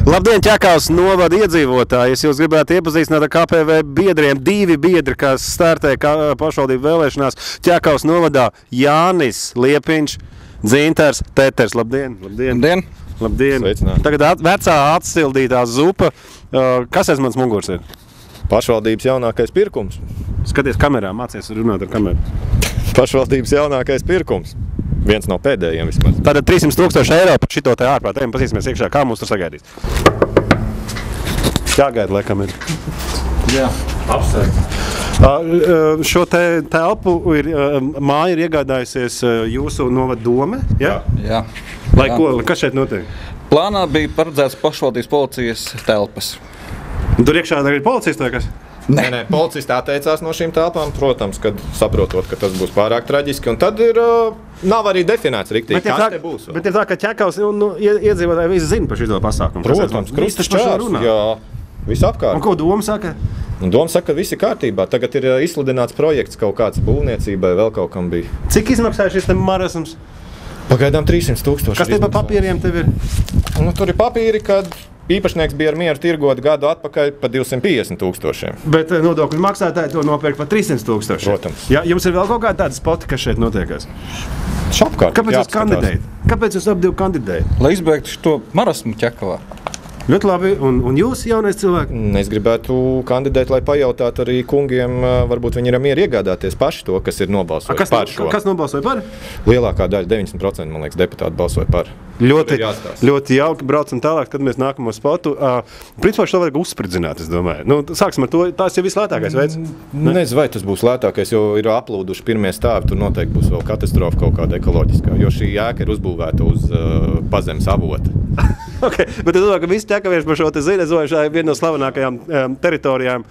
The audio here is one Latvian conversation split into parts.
Labdien, Ķekavas novada iedzīvotāji! Es jūs gribētu iepazīstināt ar KPV biedriem. 2 biedri, kas startē pašvaldību vēlēšanās Ķekavas novadā. Jānis Liepiņš, Dzintars, Teters. Labdien! Labdien! Labdien! Sveicināti. Tagad vecā atsildītā zupa. Kas aiz mans mugurs ir? Pašvaldības jaunākais pirkums. Skaties kamerā, mācies runāt ar kameru. Pašvaldības jaunākais pirkums. Viens no pēdējiem vismaz. Tātad 300 000 eiro par šito te ārprātēm. Pasīsimies iekšā, kā mūs tur sagaidīs. Jāgaida, laikam ir. Jā, apsveic. Šo telpu māja ir iegādājusies jūsu novada dome, ja? Jā. Lai ko, kas šeit notiek? Plānā bija paredzēts pašvaldības policijas telpas. Tur iekšā ir policijas vai kas? Nē, policisti atteicās no šīm telpām, protams, kad saprotot, ka tas būs pārāk traģiski. Un tad nav arī definēts riktīgi, kas te būs. Bet ir tā, ka Ķekavas iedzīvotāji visi zina par šito pasākumu. Protams, krustas čārs, jā, viss apkārt. Un ko doma saka? Un doma saka, ka viss ir kārtībā. Tagad ir izsludināts projekts kaut kāds būvniecībai, vēl kaut kam bija. Cik izmaksāja šis te marasms? Pagaidām 300 000. Kas tie pa papīriem tev ir? Nu, tur ir papīri, kad īpašnieks bija ar mieru tirgot gadu atpakaļ pa 250 000. Bet nodokļu maksātāji to nopērk par 300 000. Protams. Ja, jums ir vēl kaut kāda tāda spoti, kas šeit notiekās? Šapkārt. Kāpēc jūs kandidējat? Kāpēc jūs ap 2 kandidējat? Lai izbeigtu šo marasmu Ķekavā. Ļoti labi. Un jūs, jaunais cilvēks? Es gribētu kandidēt, lai pajautātu arī kungiem, varbūt viņi ir mieru iegādāties paši to, kas ir nobalsojis par šo. Kas nobalsoja par? Lielākā daļa, 90%, man liekas, deputāti balsoja par. Ļoti jauki, braucam tālāk, tad mēs nākamo spotu. Principā šo vajag uzspridzināt, es domāju. Nu, sāksim ar to, tās ir vislētākais veids. Nezinu, vai tas būs lētākais, jo ir aplūduši pirmie stāvi, tur noteikti būs vēl katastrofa kaut kāda ekoloģiskā, jo šī ēka ir uzbūvēta uz pazemes avota. Okay, bet es domāju, ka visi ķekavieši par šo te zina, šā ir viena no slavenākajām teritorijām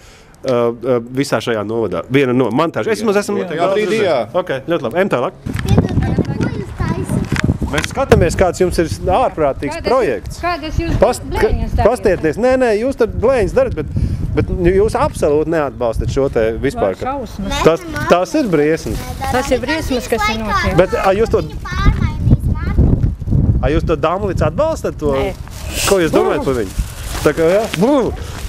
visā šajā novadā. Viena no montāžu. Es mums esmu... Jā, brīdī, jā. Ok, ļoti labi. Tālāk. Mēs skatāmies, kāds jums ir ārprātīgs projekts. Kādas jūs blēņas darāt? Pastieties. Nē, jūs tad blēņas darat, bet jūs absolūti neatbalstat šo te vispār. Tas ir briesmas. Tas ir briesmas, kas ir notiek. Bet jūs to Damlīts atbalstat? Nē. Ko jūs domājat par viņu? Tā kā, jā?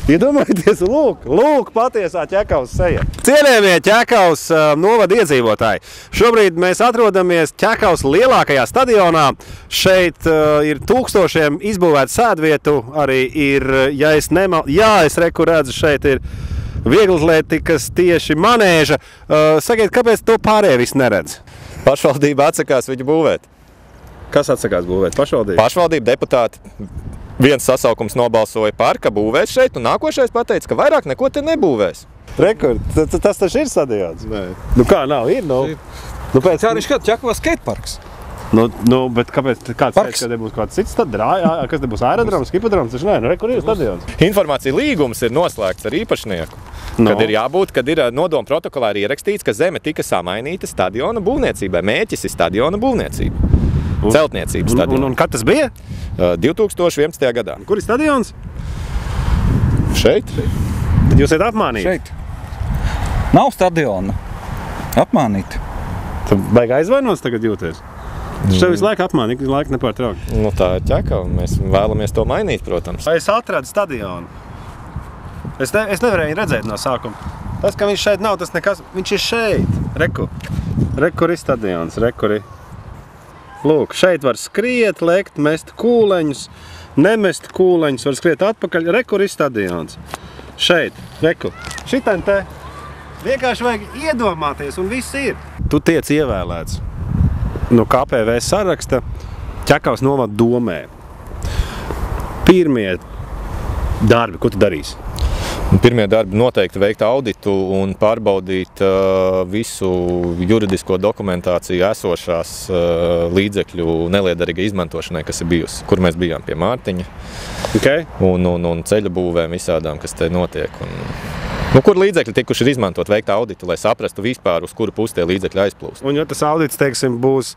Iedomājieties, lūk patiesā Ķekavas seja. Cienējamie Ķekavas novada iedzīvotāji. Šobrīd mēs atrodamies Ķekavas lielākajā stadionā. Šeit ir tūkstošiem izbūvētu sēdvietu. Arī ir, ja es redzu, šeit ir vieglatlētikas tieši manēža. Sakiet, kāpēc to pārējie visi neredz? Pašvaldība atsakās viņu būvēt. Kas atsakās būvēt? Pašvaldība? Pašvaldība deputāti. Viens sasaukums nobalsoja par, ka būvēs šeit, un nākošais pateica, ka vairāk neko te nebūvēs. Rekord, tas taču ir stadions. Nu kā nav, ir? Nu pēc... Kā viņš kāds Ķekavā skateparks? Nu, bet kāpēc kāds teica, ka te būs kāds cits tad? Kas te būs aerodroms, hipodroms? Taču nē, rekur ir stadions. Informācija līgums ir noslēgts ar īpašnieku. Kad ir jābūt, kad ir nodoma protokolā ir ierakstīts, ka zeme tika samainīta stadiona būvniecībai. Mēķis ir stadiona būvniecība. Celtniecības stadiona. Un kad tas bija? 2011. gadā. Kur ir stadions? Šeit. Tad jūs ejat apmānīt? Šeit. Nav stadiona. Apmānīt. Tu baigi aizvainots tagad jūties? Tu tev visu laiku apmānīt, visu laiku nepārtraukt. Nu tā ir Ķekava. Mēs vēlamies to mainīt, protams. Es atradu stadionu. Es nevarēju redzēt no sākuma. Tas, ka viņš šeit nav, tas nekas. Viņš ir šeit. Rekur ir stadions. Rekur ir. Lūk, šeit var skriet, lekt, mest kūleņus, nemest kūleņus, var skriet atpakaļ. Rekur ir stadions. Šeit, rekur. Šitain te vienkārši vajag iedomāties, un viss ir. Tu tiec ievēlēts no KPV saraksta Ķekavas novada domē. Pirmie darbi, ko tu darīsi? Pirmie darbi noteikti veikt auditu un pārbaudīt visu juridisko dokumentāciju esošās līdzekļu neliederīgai izmantošanai, kas ir bijusi, kur mēs bijām pie Mārtiņa. Okay. Un ceļa būvēm visādām, kas te notiek. Kur līdzekļi tikuši ir izmantot, veikt auditu, lai saprastu vispār, uz kuru pusi tie līdzekļi aizplūst. Un ja tas audits, teiksim, būs,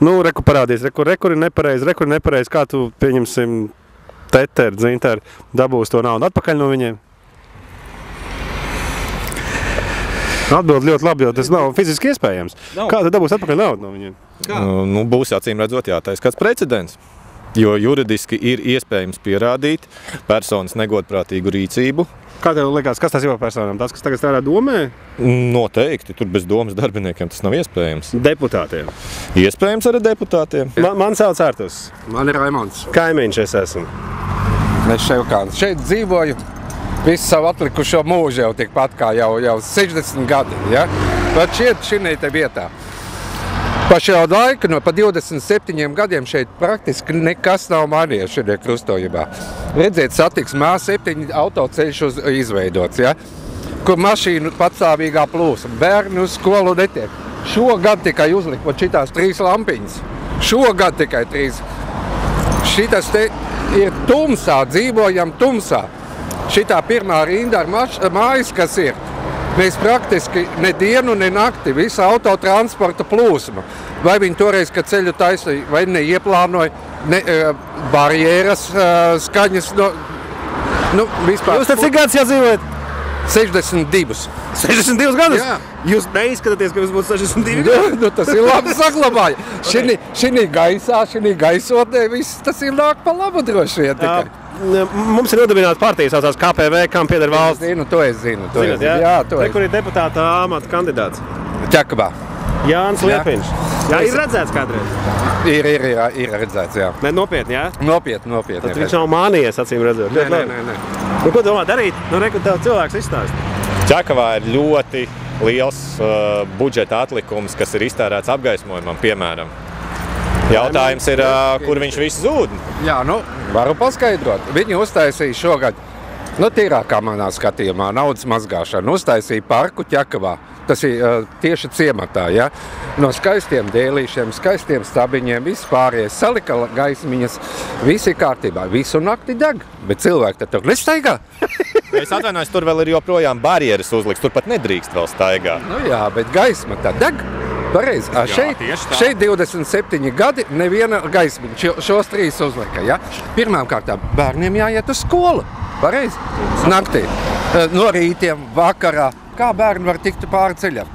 reku parādīs, rekur ir nepareizi, kā tu, pieņemsim, Teteri, Dzintari, dabūs to naudu atpakaļ no viņiem? Atbild ļoti labi, jo tas nav fiziski iespējams. Kā tad dabūs atpakaļ naudu no viņiem? Būs acīm redzot jātais kāds precedents. Jo juridiski ir iespējams pierādīt personas negodprātīgu rīcību. Kā tev likās, kas tas ir par personām? Tas, kas tagad strādā domē? Noteikti, tur bez domas darbiniekiem tas nav iespējams. Deputātiem. Iespējams arī deputātiem. Man sauc Ārtus. Man ir Raimons. Kaimiņš es esmu. Es šeit dzīvoju visu savu atlikušo mūžu jau tikpat kā jau 60 gadi. Ja? Bet šī te vietā. Pa šo laiku, pa 27 gadiem šeit praktiski nekas nav mainījies šajā krustojumā. Redziet, satiksmē 7 autoceļš izveidots, ja? Kur mašīnu patstāvīgā plūsma. Bērni uz skolu netiek. Šogad tikai uzlikt šitās 3 lampiņas. Šogad tikai 3. Šitas te ir tumsā, dzīvojam tumsā. Šitā pirmā rinda ar mājas, kas ir. Mēs praktiski ne dienu, ne nakti, visa autotransporta plūsma. Vai viņi toreiz, kad ceļu taisīja, vai neieplānoja, barjeras skaņas, vispār. Jūs tad cik gadus jau dzīvojat? 62. 62 gadus? Jā. Jūs neizskatāties, ka jūs būtu 62 gadus? Tas ir labi saglabāja. Šī gaisā, šī gaisotnē, viss tas ir nāk pa labu droši vien tikai. Mums ir nodibināta partija, saucās KPV, kam pieder valsts. Es zinu. Jā, kur ir deputāta amata kandidāts? Ķekavā. Jānis Liepiņš. Jā, ir redzēts kādreiz? Ir redzēts, jā. Ne, nopietni, jā? Nopietni. Tad viņš nav mānījies, acīm redzot. Nē. Ko domā darīt? Reku tev cilvēks izstāst. Ķekavā ir ļoti liels budžeta atlikums, kas ir iztērēts apgaismojumam, piemēram. Jautājums ir, kur viņš viss zūd? Jā, varu paskaidrot. Viņi uztaisīja šogad, tīrākā manā skatījumā, naudas mazgāšanu, uztaisīja parku Ķekavā. Tas ir tieši ciematā, ja? No skaistiem dēlīšiem, skaistiem stabiņiem, viss pārējais, salika gaismiņas, visi kārtībā, visu nakti deg, bet cilvēki tad tur nestaigā. Es atvainojos, tur vēl ir joprojām barjeras uzliks, tur pat nedrīkst vēl staigāt. Jā, bet gaisma tad deg. Pareizi. Šeit 27 gadi neviena gaismiņa. Šos 3 uzlika. Ja? Pirmām kārtām bērniem jāiet uz skolu. Pareizi. Naktī. No rītiem, vakarā. Kā bērni var tikt pāri ceļam?